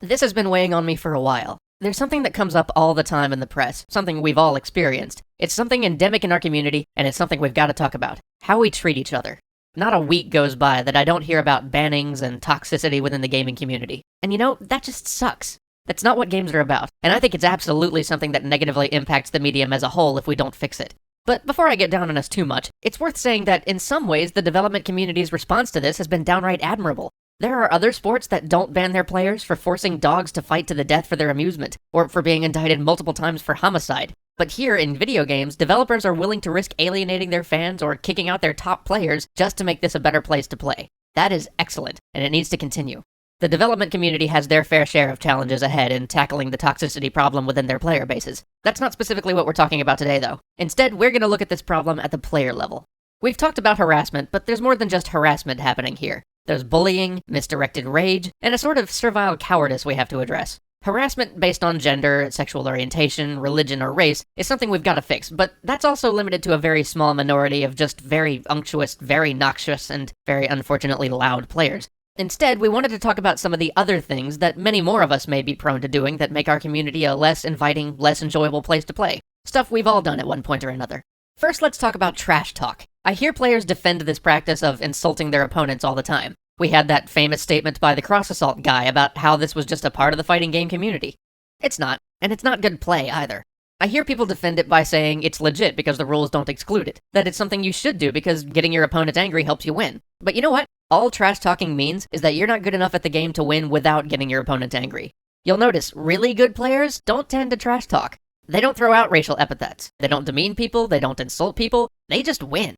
This has been weighing on me for a while. There's something that comes up all the time in the press, something we've all experienced. It's something endemic in our community, and it's something we've got to talk about. How we treat each other. Not a week goes by that I don't hear about bannings and toxicity within the gaming community. And you know, that just sucks. That's not what games are about, and I think it's absolutely something that negatively impacts the medium as a whole if we don't fix it. But before I get down on us too much, it's worth saying that in some ways the development community's response to this has been downright admirable. There are other sports that don't ban their players for forcing dogs to fight to the death for their amusement, or for being indicted multiple times for homicide. But here, in video games, developers are willing to risk alienating their fans or kicking out their top players just to make this a better place to play. That is excellent, and it needs to continue. The development community has their fair share of challenges ahead in tackling the toxicity problem within their player bases. That's not specifically what we're talking about today, though. Instead, we're going to look at this problem at the player level. We've talked about harassment, but there's more than just harassment happening here. There's bullying, misdirected rage, and a sort of servile cowardice we have to address. Harassment based on gender, sexual orientation, religion, or race is something we've got to fix, but that's also limited to a very small minority of just very unctuous, very noxious, and very unfortunately loud players. Instead, we wanted to talk about some of the other things that many more of us may be prone to doing that make our community a less inviting, less enjoyable place to play. Stuff we've all done at one point or another. First, let's talk about trash talk. I hear players defend this practice of insulting their opponents all the time. We had that famous statement by the cross-assault guy about how this was just a part of the fighting game community. It's not, and it's not good play either. I hear people defend it by saying it's legit because the rules don't exclude it, that it's something you should do because getting your opponent angry helps you win. But you know what? All trash talking means is that you're not good enough at the game to win without getting your opponent angry. You'll notice really good players don't tend to trash talk. They don't throw out racial epithets. They don't demean people. They don't insult people. They just win.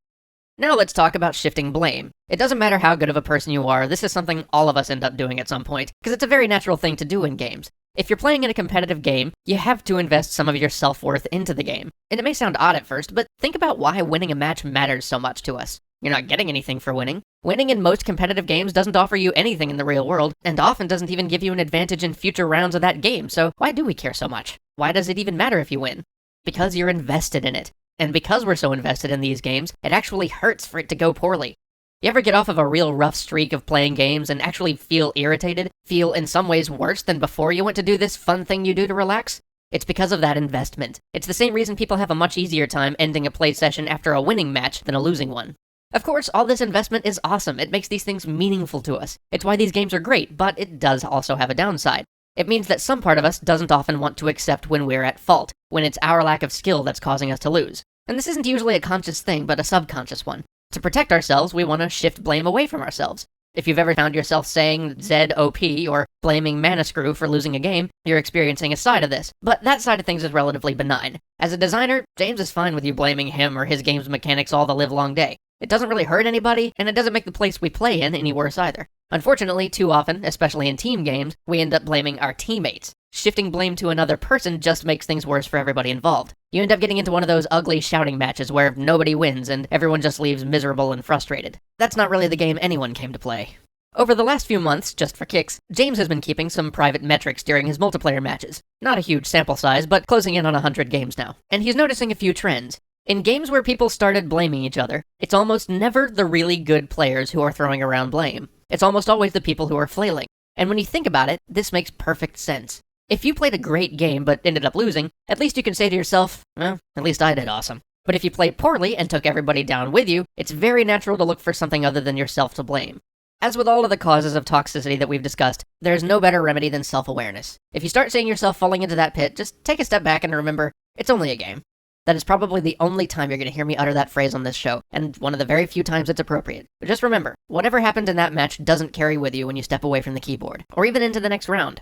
Now let's talk about shifting blame. It doesn't matter how good of a person you are, this is something all of us end up doing at some point, because it's a very natural thing to do in games. If you're playing in a competitive game, you have to invest some of your self-worth into the game. And it may sound odd at first, but think about why winning a match matters so much to us. You're not getting anything for winning. Winning in most competitive games doesn't offer you anything in the real world, and often doesn't even give you an advantage in future rounds of that game, so why do we care so much? Why does it even matter if you win? Because you're invested in it. And because we're so invested in these games, it actually hurts for it to go poorly. You ever get off of a real rough streak of playing games and actually feel irritated? Feel in some ways worse than before you went to do this fun thing you do to relax? It's because of that investment. It's the same reason people have a much easier time ending a play session after a winning match than a losing one. Of course, all this investment is awesome. It makes these things meaningful to us. It's why these games are great, but it does also have a downside. It means that some part of us doesn't often want to accept when we're at fault, when it's our lack of skill that's causing us to lose. And this isn't usually a conscious thing, but a subconscious one. To protect ourselves, we want to shift blame away from ourselves. If you've ever found yourself saying ZOP or blaming Manascrew for losing a game, you're experiencing a side of this. But that side of things is relatively benign. As a designer, James is fine with you blaming him or his game's mechanics all the livelong day. It doesn't really hurt anybody, and it doesn't make the place we play in any worse either. Unfortunately, too often, especially in team games, we end up blaming our teammates. Shifting blame to another person just makes things worse for everybody involved. You end up getting into one of those ugly shouting matches where nobody wins and everyone just leaves miserable and frustrated. That's not really the game anyone came to play. Over the last few months, just for kicks, James has been keeping some private metrics during his multiplayer matches. Not a huge sample size, but closing in on 100 games now. And he's noticing a few trends. In games where people started blaming each other, it's almost never the really good players who are throwing around blame. It's almost always the people who are flailing. And when you think about it, this makes perfect sense. If you played a great game but ended up losing, at least you can say to yourself, well, at least I did awesome. But if you played poorly and took everybody down with you, it's very natural to look for something other than yourself to blame. As with all of the causes of toxicity that we've discussed, there's no better remedy than self-awareness. If you start seeing yourself falling into that pit, just take a step back and remember, it's only a game. That is probably the only time you're going to hear me utter that phrase on this show, and one of the very few times it's appropriate. But just remember, whatever happened in that match doesn't carry with you when you step away from the keyboard, or even into the next round.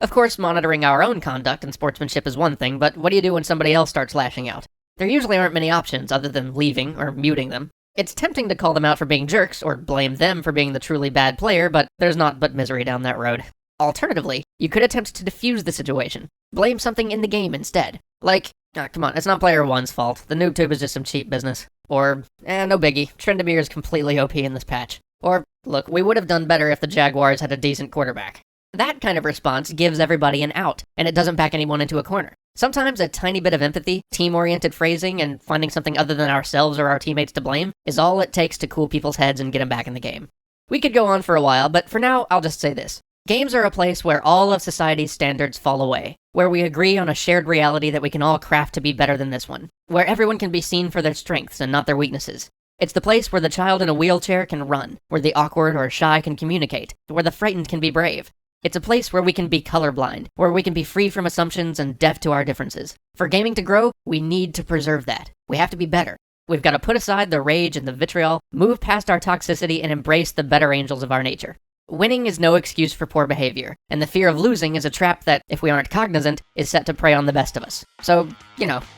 Of course, monitoring our own conduct and sportsmanship is one thing, but what do you do when somebody else starts lashing out? There usually aren't many options other than leaving or muting them. It's tempting to call them out for being jerks, or blame them for being the truly bad player, but there's naught but misery down that road. Alternatively, you could attempt to defuse the situation. Blame something in the game instead. Like, come on, it's not player one's fault. The noob tube is just some cheap business. Or, no biggie, Trendemir is completely OP in this patch. Or, look, we would have done better if the Jaguars had a decent quarterback. That kind of response gives everybody an out, and it doesn't back anyone into a corner. Sometimes a tiny bit of empathy, team-oriented phrasing, and finding something other than ourselves or our teammates to blame is all it takes to cool people's heads and get them back in the game. We could go on for a while, but for now, I'll just say this. Games are a place where all of society's standards fall away, where we agree on a shared reality that we can all craft to be better than this one, where everyone can be seen for their strengths and not their weaknesses. It's the place where the child in a wheelchair can run, where the awkward or shy can communicate, where the frightened can be brave. It's a place where we can be colorblind, where we can be free from assumptions and deaf to our differences. For gaming to grow, we need to preserve that. We have to be better. We've got to put aside the rage and the vitriol, move past our toxicity, and embrace the better angels of our nature. Winning is no excuse for poor behavior, and the fear of losing is a trap that, if we aren't cognizant, is set to prey on the best of us. So,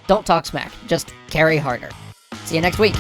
don't talk smack, just carry harder. See you next week.